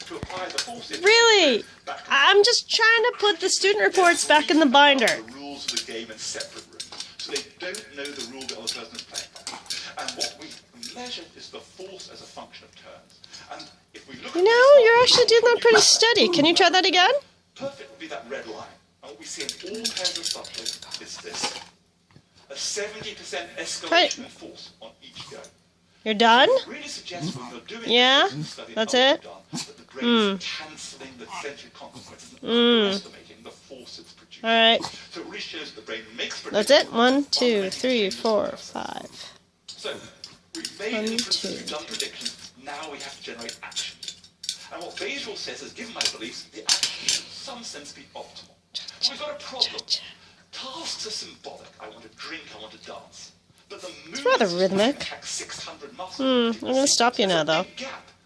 to apply the forces. Really? I'm just trying to put the student reports back in the binder. The rules of the game in separate rooms, so they don't know the rule the other person is playing by. And what we measure is the force as a function of turns. And if we look, You know, you're actually doing that pretty steady. Can you try that again? perfect would be that red line. And what we see in all pairs of subplanes is this: a 70% escalation in force on each go. You're done? Really suggests when you're doing Yeah? study That's how it? you've done, that the brain is cancelling the central consequences and underestimating the force it's producing. Alright. So it really shows that the brain makes That's it? 1, 2, 3, 4, 5. So we've made 1, inferences, 2. we've done predictions, now we have to generate actions. And what Bayesian says is, given my beliefs, the action should in some sense be optimal. We've got a problem. Tasks are symbolic. I want to drink, I want to dance. But the It's rather rhythmic. 600 muscles. I'm going to stop you now, though. There's a big gap